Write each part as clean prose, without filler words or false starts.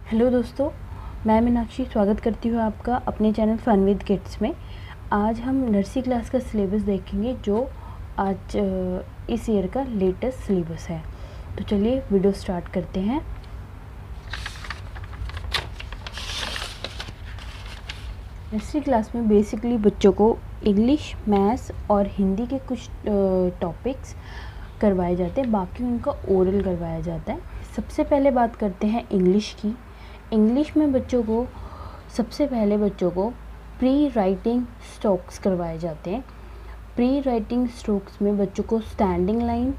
Hello दोस्तों, मैं मीनाक्षी स्वागत करती हूँ आपका अपने चैनल फन विद किड्स में। आज हम नर्सरी क्लास का सिलेबस देखेंगे जो आज इस ईयर का लेटेस्ट सिलेबस है। तो चलिए वीडियो स्टार्ट करते हैं। नर्सरी क्लास में बेसिकली बच्चों को इंग्लिश, मैथ्स और हिंदी के कुछ टॉपिक्स करवाए जाते हैं, बाकी उनका ओरल करवाया जाता है। सबसे पहले बात करते हैं इंग्लिश की। इंग्लिश में सबसे पहले बच्चों को प्री राइटिंग स्ट्रोक्स करवाए जाते हैं। प्री राइटिंग स्ट्रोक्स में बच्चों को standing line,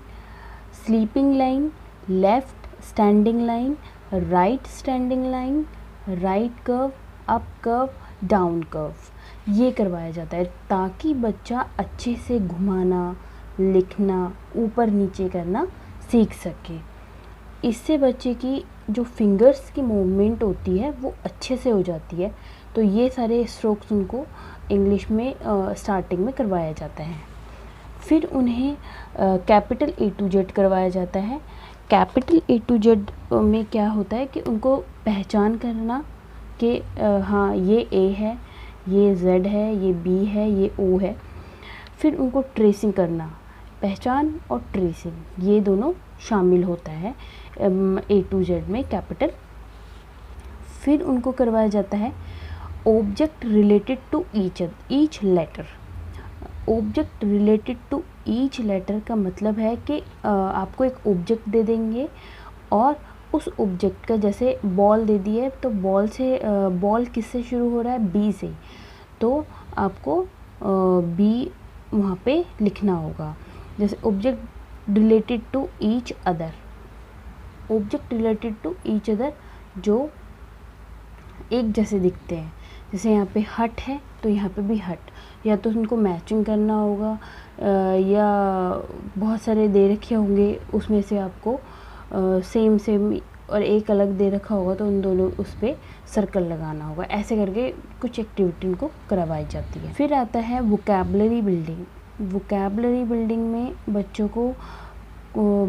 sleeping line, left standing line, right standing line, right curve, up curve, down curve ये करवाया जाता है, ताकि बच्चा अच्छे से घुमाना, लिखना, ऊपर नीचे करना सीख सके। इससे बच्चे की जो फिंगर्स की मूवमेंट होती है वो अच्छे से हो जाती है। तो ये सारे स्ट्रोक्स उनको इंग्लिश में स्टार्टिंग में करवाया जाता है। फिर उन्हें कैपिटल A to Z करवाया जाता है। कैपिटल A to Z में क्या होता है कि उनको पहचान करना कि हाँ ये A है, ये Z है, ये B है, ये O है। फिर उनको ट्रेसिंग करना, पहचान और ट्रेसिंग ये दोनों शामिल होता है A to Z में कैपिटल। फिर उनको करवाया जाता है object related to each letter. Object related to each letter का मतलब है कि आपको एक ऑब्जेक्ट दे देंगे और उस ऑब्जेक्ट का, जैसे बॉल दे दी है तो बॉल किससे शुरू हो रहा है? बी से, तो आपको बी वहाँ पे लिखना होगा। जैसे object related to each other, object related to each other जो एक जैसे दिखते हैं। जैसे यहाँ पे हट है तो यहाँ पे भी हट, या तो उनको मैचिंग करना होगा या बहुत सारे दे रखे होंगे, उसमें से आपको सेम और एक अलग दे रखा होगा तो उन दोनों उस पर सर्कल लगाना होगा। ऐसे करके कुछ एक्टिविटी उनको करवाई जाती है। फिर आता है वोकैबुलरी बिल्डिंग। वोकैबुलरी बिल्डिंग में बच्चों को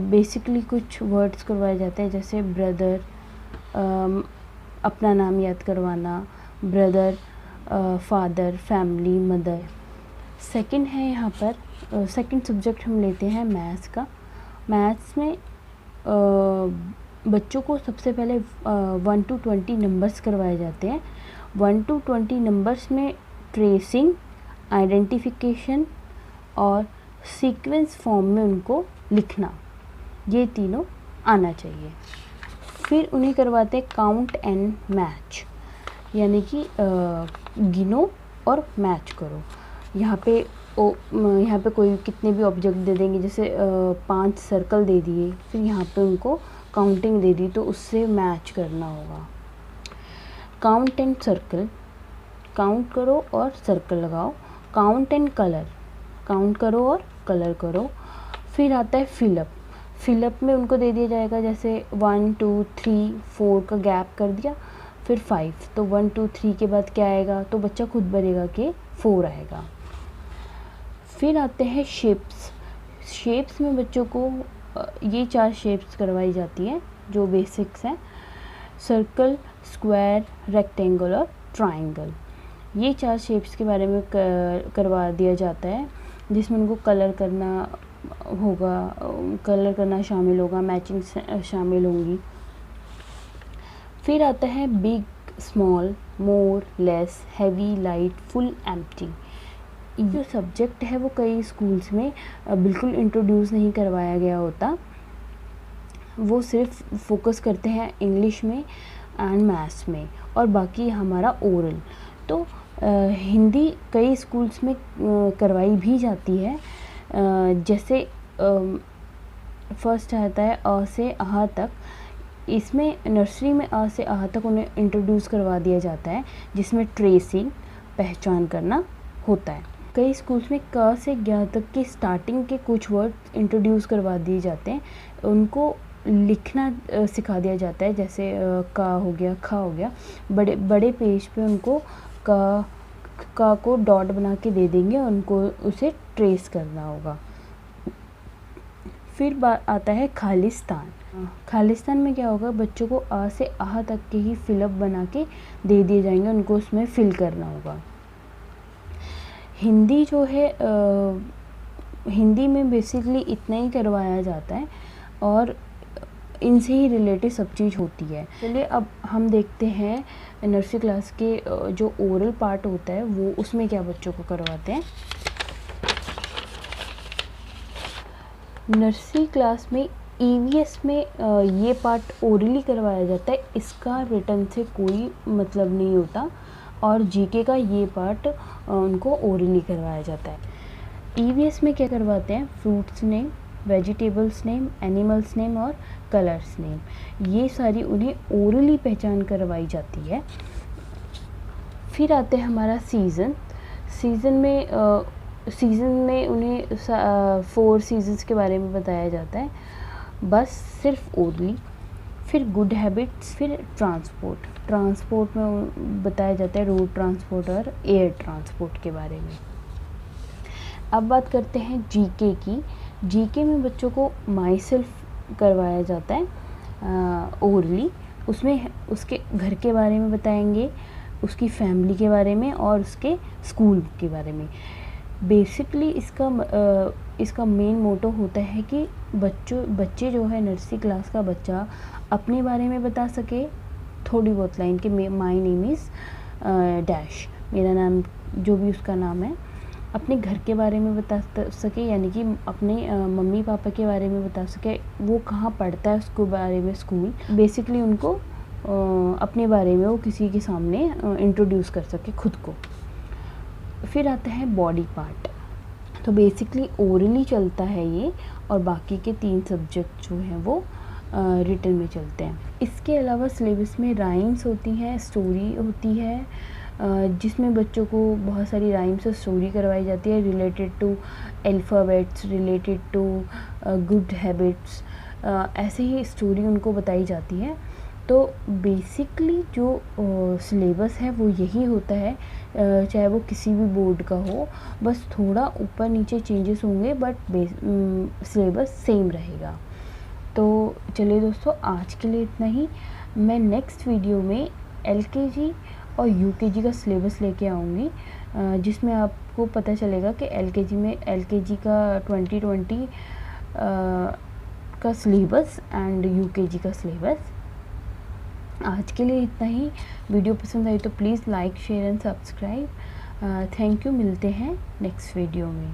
बेसिकली कुछ वर्ड्स करवाए जाते हैं, जैसे ब्रदर, अपना नाम याद करवाना, brother, father, family, mother. Second है यहाँ पर सेकंड सब्जेक्ट हम लेते हैं मैथ्स का। मैथ्स में बच्चों को सबसे पहले 1 to 20 नंबर्स करवाए जाते हैं। 1 to 20 नंबर्स में ट्रेसिंग, आइडेंटिफिकेशन और सीक्वेंस फॉर्म में उनको लिखना, ये तीनों आना चाहिए। फिर उन्हें करवाते हैं काउंट एंड मैच, यानी कि गिनो और मैच करो। यहाँ पे कोई कितने भी ऑब्जेक्ट दे देंगे, जैसे 5 सर्कल दे दिए, फिर यहाँ पे उनको काउंटिंग दे दी तो उससे मैच करना होगा। काउंट एंड सर्कल, काउंट करो और सर्कल लगाओ। काउंट एंड कलर, काउंट करो और कलर करो। फिर आता है फिलअप। फिलअप में उनको दे दिया जाएगा, जैसे 1 2 3 4 का गैप कर दिया, फिर 5, तो 1 2 3 के बाद क्या आएगा, तो बच्चा खुद भरेगा कि 4 आएगा। फिर आते हैं शेप्स। शेप्स में बच्चों को ये 4 शेप्स करवाई जाती हैं जो बेसिक्स हैं, सर्कल, स्क्वायर, रेक्टेंगल और ट्राइंगल। ये 4 शेप्स के बारे में करवा दिया जाता है, जिसमें उनको कलर करना शामिल होगा, मैचिंग शामिल होंगी। फिर आता है big, small, more, less, heavy, light, full, empty. जो सब्जेक्ट है वो कई स्कूल्स में बिल्कुल इंट्रोड्यूस नहीं करवाया गया होता, वो सिर्फ फोकस करते हैं इंग्लिश में एंड मैथ्स में, और बाकी हमारा ओरल। तो हिंदी कई स्कूल्स में करवाई भी जाती है। जैसे फर्स्ट आता है अ से अह तक, इसमें नर्सरी में अ से अह तक उन्हें इंट्रोड्यूस करवा दिया जाता है, जिसमें ट्रेसिंग, पहचान करना होता है। कई स्कूल्स में क से 11 तक की स्टार्टिंग के कुछ वर्ड इंट्रोड्यूस करवा दिए जाते हैं, उनको लिखना सिखा दिया जाता है, जैसे का हो गया, खा हो गया। बड़े पेज पे उनको का को डॉट बना के दे देंगे और उनको उसे ट्रेस करना होगा। फिर आता है खालिस्तान। खालिस्तान में क्या होगा, बच्चों को आ से आह तक के ही फिलअप बना के दे दिए जाएंगे, उनको उसमें फिल करना होगा। हिंदी जो है हिंदी में बेसिकली इतना ही करवाया जाता है और इनसे ही रिलेटेड सब चीज़ होती है। चलिए अब हम देखते हैं नर्सरी क्लास के जो ओरल पार्ट होता है वो उसमें क्या बच्चों को करवाते हैं। नर्सरी क्लास में ईवीएस में ये पार्ट ओरली करवाया जाता है, इसका रिटन से कोई मतलब नहीं होता, और जीके का ये पार्ट उनको ओरली करवाया जाता है। ईवीएस में क्या करवाते हैं, fruits name, vegetables name, animals name और कलर्स नेम, ये सारी उन्हें ओरली पहचान करवाई जाती है। फिर आते हैं हमारा सीज़न। सीज़न में उन्हें 4 सीजन्स के बारे में बताया जाता है, बस सिर्फ ओरली। फिर गुड हैबिट्स, फिर ट्रांसपोर्ट में बताया जाता है रोड ट्रांसपोर्ट और एयर ट्रांसपोर्ट के बारे में। अब बात करते हैं जीके की। जीके में बच्चों को माई सेल्फ करवाया जाता है ओरली, उसमें उसके घर के बारे में बताएंगे, उसकी फैमिली के बारे में और उसके स्कूल के बारे में। बेसिकली इसका मेन मोटो होता है कि बच्चे जो है, नर्सरी क्लास का बच्चा अपने बारे में बता सके थोड़ी बहुत लाइन के, माई नेम इज़ डैश, मेरा नाम जो भी उसका नाम है, अपने घर के बारे में बता सके, यानी कि अपने मम्मी पापा के बारे में बता सके, वो कहाँ पढ़ता है उसके बारे में, स्कूल, बेसिकली उनको अपने बारे में वो किसी के सामने इंट्रोड्यूस कर सके खुद को। फिर आता है बॉडी पार्ट, तो बेसिकली ओरली चलता है ये, और बाकी के 3 सब्जेक्ट जो हैं वो रिटन में चलते हैं। इसके अलावा सिलेबस में राइम्स होती हैं, स्टोरी होती है, जिसमें बच्चों को बहुत सारी राइम्स और स्टोरी करवाई जाती है related to alphabets, related to good habits, ऐसे ही स्टोरी उनको बताई जाती है। तो बेसिकली जो सिलेबस है वो यही होता है, चाहे वो किसी भी बोर्ड का हो, बस थोड़ा ऊपर नीचे चेंजेस होंगे, बट सिलेबस सेम रहेगा। तो चलिए दोस्तों, आज के लिए इतना ही। मैं नेक्स्ट वीडियो में एलकेजी और यूकेजी का सिलेबस लेके आऊँगी, जिसमें आपको पता चलेगा कि एलकेजी का 2020 का सिलेबस एंड यूकेजी का सिलेबस। आज के लिए इतना ही। वीडियो पसंद आई तो please like, share and subscribe. Thank you. मिलते हैं नेक्स्ट वीडियो में।